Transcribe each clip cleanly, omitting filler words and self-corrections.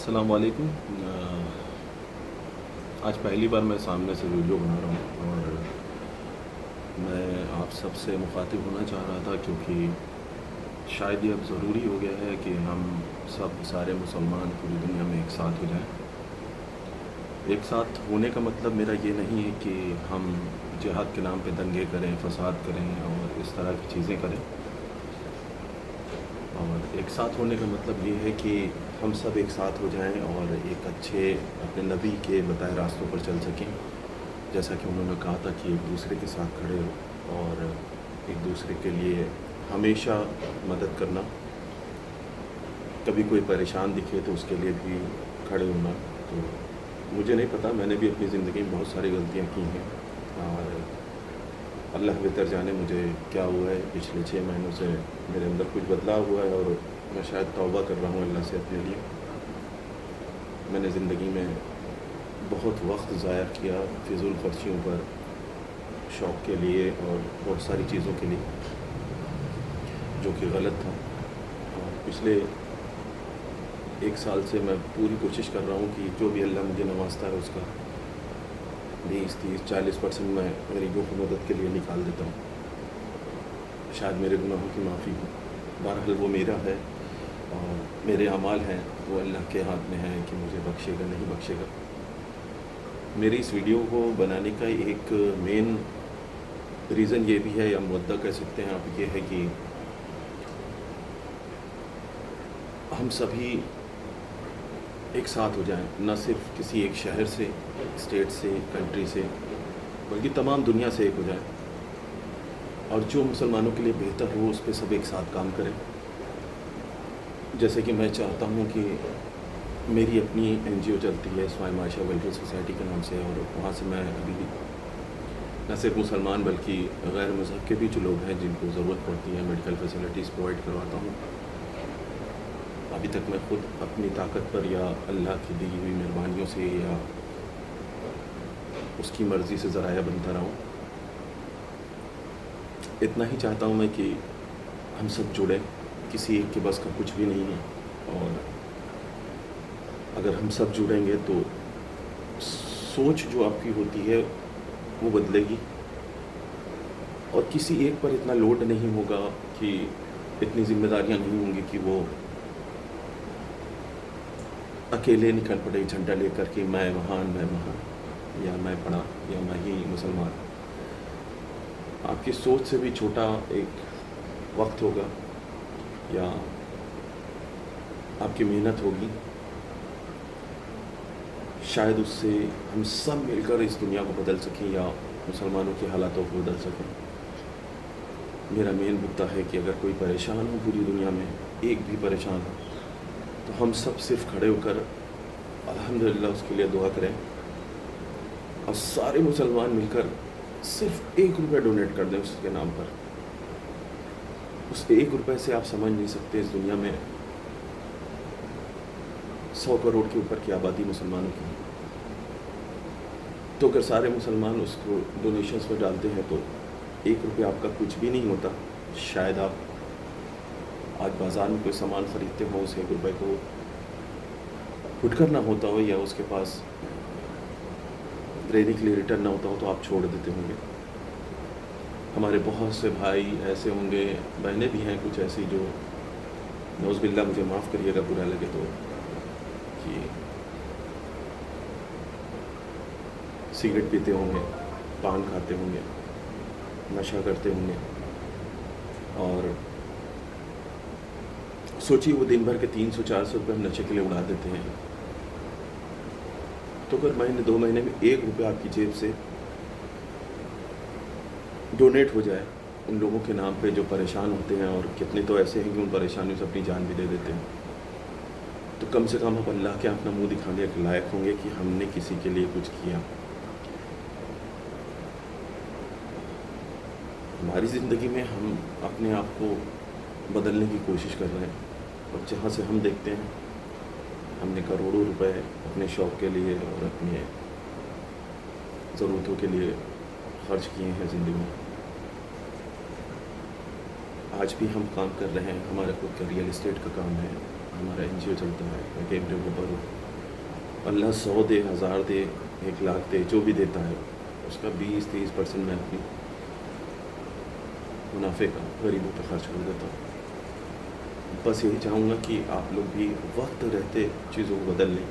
السلام علیکم۔ آج پہلی بار میں سامنے سے ویڈیو بنا رہا ہوں اور میں آپ سب سے مخاطب ہونا چاہ رہا تھا، کیونکہ شاید یہ اب ضروری ہو گیا ہے کہ ہم سب سارے مسلمان پوری دنیا میں ایک ساتھ ہو جائیں۔ ایک ساتھ ہونے کا مطلب میرا یہ نہیں ہے کہ ہم جہاد کے نام پہ دنگے کریں، فساد کریں اور اس طرح کی چیزیں کریں، اور ایک ساتھ ہونے کا مطلب یہ ہے کہ ہم سب ایک ساتھ ہو جائیں اور ایک اچھے اپنے نبی کے بتائے راستوں پر چل سکیں، جیسا کہ انہوں نے کہا تھا کہ ایک دوسرے کے ساتھ کھڑے ہو اور ایک دوسرے کے لیے ہمیشہ مدد کرنا، کبھی کوئی پریشان دکھے تو اس کے لیے بھی کھڑے ہونا۔ تو مجھے نہیں پتہ، میں نے بھی اپنی زندگی میں بہت ساری غلطیاں کی ہیں اور اللہ بہتر جانے مجھے کیا ہوا ہے۔ پچھلے 6 مہینوں سے میرے اندر کچھ بدلاؤ ہوا ہے اور میں شاید توبہ کر رہا ہوں اللہ سے اپنے لیے۔ میں نے زندگی میں بہت وقت ضائع کیا فضول خرچیوں پر، شوق کے لیے اور بہت ساری چیزوں کے لیے، جو کہ غلط تھا۔ اور پچھلے 1 سال سے میں پوری کوشش کر رہا ہوں کہ جو بھی اللہ مجھے نوازتا ہے اس کا 20-30-40% میں غریبوں کی مدد کے لیے نکال دیتا ہوں۔ شاید میرے گناہوں کی معافی ہو، بہرحال وہ میرا ہے اور میرے اعمال ہیں وہ اللہ کے ہاتھ میں ہے کہ مجھے بخشے گا نہیں بخشے گا۔ میری اس ویڈیو کو بنانے کا ایک مین ریزن یہ بھی ہے، یا مدعا کہہ سکتے ہیں آپ، یہ ہے کہ ہم سبھی ایک ساتھ ہو جائیں، نہ صرف کسی ایک شہر سے، اسٹیٹ سے، کنٹری سے، بلکہ تمام دنیا سے ایک ہو جائیں، اور جو مسلمانوں کے لیے بہتر ہو اس پہ سب ایک ساتھ کام کریں۔ جیسے کہ میں چاہتا ہوں کہ میری اپنی NGO چلتی ہے اسماعیل معاشہ ویلفیئر سوسائٹی کے نام سے، اور وہاں سے میں ابھی بھی نہ صرف مسلمان بلکہ غیر مذہب کے بھی جو لوگ ہیں جن کو ضرورت پڑتی ہے میڈیکل فیسلٹیز پرووائڈ کرواتا ہوں۔ ابھی تک میں خود اپنی طاقت پر یا اللہ کی دی ہوئی مہربانیوں سے یا اس کی مرضی سے ذرائع بنتا رہا ہوں۔ اتنا ہی چاہتا ہوں میں کہ ہم سب جڑیں، کسی ایک کے بس کا کچھ بھی نہیں ہے، اور اگر ہم سب جڑیں گے تو سوچ جو آپ کی ہوتی ہے وہ بدلے گی، اور کسی ایک پر اتنا لوڈ نہیں ہوگا کہ اتنی ذمہ داریاں نہیں ہوں گی کہ وہ اکیلے نکل پڑے جھنڈا لے کر کے میں وہاں میں وہاں، یا میں پڑھا یا میں ہی مسلمان۔ آپ کی سوچ سے بھی چھوٹا ایک وقت ہوگا یا آپ کی محنت ہوگی، شاید اس سے ہم سب مل کر اس دنیا کو بدل سکیں یا مسلمانوں کے حالاتوں کو بدل سکیں۔ میرا مین مدعا ہے کہ اگر کوئی پریشان ہو پوری دنیا میں، ایک بھی پریشان ہو، تو ہم سب صرف کھڑے ہو کر الحمدللہ اس کے لیے دعا کریں، اور سارے مسلمان مل کر صرف 1 روپے ڈونیٹ کر دیں اس کے نام پر۔ اس 1 روپے سے آپ سمجھ نہیں سکتے اس دنیا میں 100 کروڑ کے اوپر کی آبادی مسلمانوں کی۔ تو اگر سارے مسلمان اس کو ڈونیشنز میں ڈالتے ہیں تو 1 روپے آپ کا کچھ بھی نہیں ہوتا۔ شاید آپ آج بازار میں کوئی سامان خریدتے ہو، اس 1 روپے کو پٹ کرنا ہوتا ہو یا اس کے پاس دینے کے لیے ریٹرن نہ ہوتا ہو تو آپ چھوڑ دیتے ہوں گے۔ ہمارے بہت سے بھائی ایسے ہوں گے، بہنیں بھی ہیں کچھ ایسی جو نعوذ باللہ، مجھے معاف کریے گا برا لگے تو، کہ سگریٹ پیتے ہوں گے، پان کھاتے ہوں گے، نشہ کرتے ہوں گے، اور سوچیے وہ دن بھر کے 300-400 روپے ہم نشے کے لیے اڑا دیتے ہیں۔ تو اگر مہینے 2 مہینے میں 1 روپے آپ کی جیب سے ڈونیٹ ہو جائے ان لوگوں کے نام پہ جو پریشان ہوتے ہیں، اور کتنے تو ایسے ہیں کہ ان پریشانیوں سے اپنی جان بھی دے دیتے ہیں، تو کم سے کم اب اللہ کے اپنا منہ دکھانے کے لائق ہوں گے کہ ہم نے کسی کے لیے کچھ کیا۔ ہماری زندگی میں ہم اپنے آپ کو بدلنے کی کوشش کر رہے ہیں، اور جہاں سے ہم دیکھتے ہیں ہم نے کروڑوں روپے اپنے شوق کے لیے اور اپنے ضرورتوں کے لیے خرچ کیے ہیں زندگی میں۔ آج بھی ہم کام کر رہے ہیں، ہمارا خود کا ریئل اسٹیٹ کا کام ہے، ہمارا NGO چلتا ہے، میں کیمپ ڈیولپر ہوں. اللہ 100 دے، 1000 دے، 1,00,000 دے، جو بھی دیتا ہے اس کا 20-30% میں اپنی منافع کا غریبوں پہ خرچ کر دیتا ہوں. بس یہی چاہوں گا کہ آپ لوگ بھی وقت رہتے چیزوں کو بدل لیں،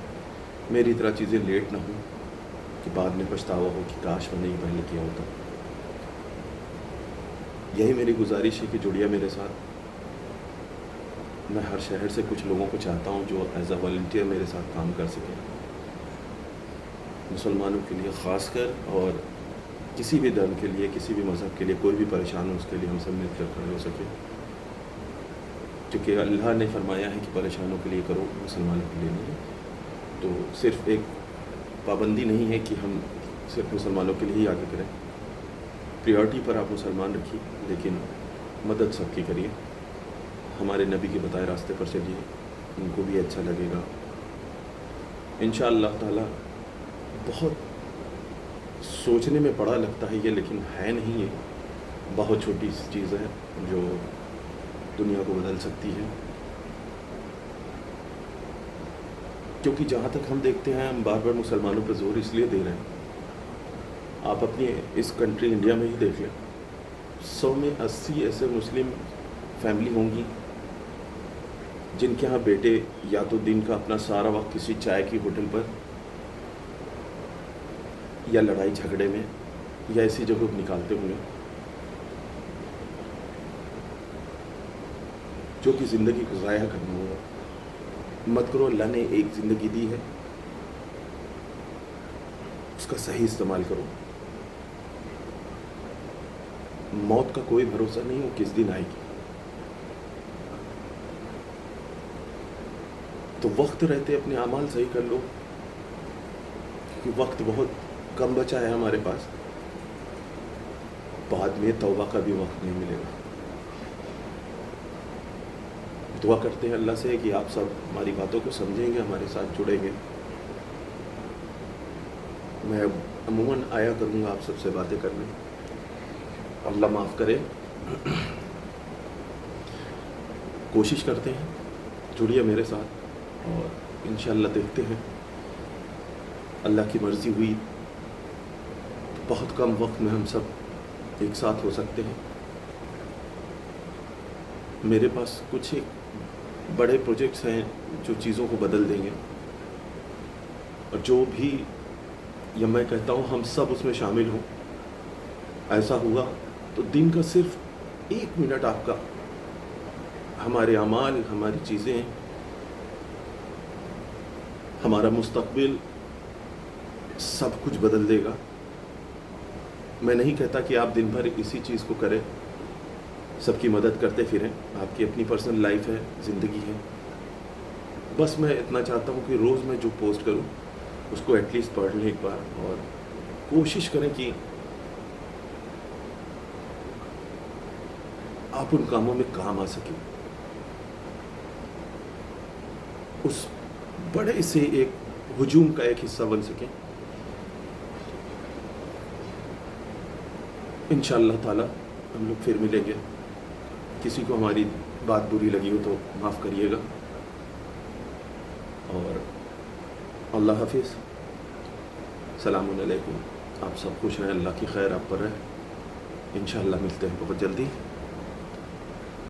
میری طرح چیزیں لیٹ نہ ہوں کہ بعد میں پچھتاوا ہو کہ کاش میں نے یہ پہلے کیا ہوتا. یہی میری گزارش ہے کہ جڑیا میرے ساتھ. میں ہر شہر سے کچھ لوگوں کو چاہتا ہوں جو ایز اے والنٹیئر میرے ساتھ کام کر سکیں، مسلمانوں کے لیے خاص کر، اور کسی بھی دھرم کے لیے، کسی بھی مذہب کے لیے کوئی بھی پریشان ہو اس کے لیے ہم سب مل کر کھڑے ہو سکیں. کیونکہ اللہ نے فرمایا ہے کہ پریشانوں کے لیے کرو، مسلمانوں کے لیے نہیں. تو صرف ایک پابندی نہیں ہے کہ ہم صرف مسلمانوں کے لیے ہی آگے کریں. پریورٹی پر آپ مسلمان رکھیے، لیکن مدد سب کی کریے. ہمارے نبی کے بتائے راستے پر چلیے، ان کو بھی اچھا لگے گا انشاءاللہ تعالی. بہت سوچنے میں بڑا لگتا ہے یہ، لیکن ہے نہیں. یہ بہت چھوٹی چیز ہے جو دنیا کو بدل سکتی ہے. کیونکہ جہاں تک ہم دیکھتے ہیں، ہم بار بار مسلمانوں پہ زور اس لیے دے رہے ہیں. آپ اپنی اس کنٹری انڈیا میں ہی دیکھ لیں، 100 میں 80 ایسے مسلم فیملی ہوں گی جن کے ہاں بیٹے یا تو دن کا اپنا سارا وقت کسی چائے کی ہوٹل پر یا لڑائی جھگڑے میں یا ایسی جگہ نکالتے ہوں گے جو کہ زندگی کو ضائع کرنا ہوگا. مت کرو. اللہ نے ایک زندگی دی ہے، اس کا صحیح استعمال کرو. موت کا کوئی بھروسہ نہیں، وہ کس دن آئے گی. تو وقت رہتے اپنے اعمال صحیح کر لو، کیونکہ وقت بہت کم بچا ہے ہمارے پاس. بعد میں توبہ کا بھی وقت نہیں ملے گا. دعا کرتے ہیں اللہ سے کہ آپ سب ہماری باتوں کو سمجھیں گے، ہمارے ساتھ جڑیں گے. میں عموماً آیا کروں گا آپ سب سے باتیں کرنے. اللہ معاف کرے. کوشش کرتے ہیں، جڑیے میرے ساتھ، اور انشاءاللہ دیکھتے ہیں. اللہ کی مرضی ہوئی تو بہت کم وقت میں ہم سب ایک ساتھ ہو سکتے ہیں. میرے پاس کچھ ایک بڑے پروجیکٹس ہیں جو چیزوں کو بدل دیں گے، اور جو بھی، یا میں کہتا ہوں ہم سب اس میں شامل ہوں. ایسا ہوا تو دن کا صرف 1 منٹ آپ کا، ہمارے اعمال، ہماری چیزیں، ہمارا مستقبل سب کچھ بدل دے گا. میں نہیں کہتا کہ آپ دن بھر اسی چیز کو کریں، سب کی مدد کرتے پھریں. آپ کی اپنی پرسنل لائف ہے، زندگی ہے. بس میں اتنا چاہتا ہوں کہ روز میں جو پوسٹ کروں اس کو ایٹ لیسٹ پڑھ لیں ایک بار، اور کوشش کریں کہ آپ ان کاموں میں کام آ سکیں. اس بڑے سے ایک ہجوم کا ایک حصہ بن سکیں. انشاءاللہ تعالی ہم لوگ پھر ملیں گے. کسی کو ہماری بات بری لگی ہو تو معاف کریے گا، اور اللہ حافظ. السلام علیکم. آپ سب خوش رہیں، اللہ کی خیر آپ پر رہے. انشاءاللہ ملتے ہیں بہت جلدی.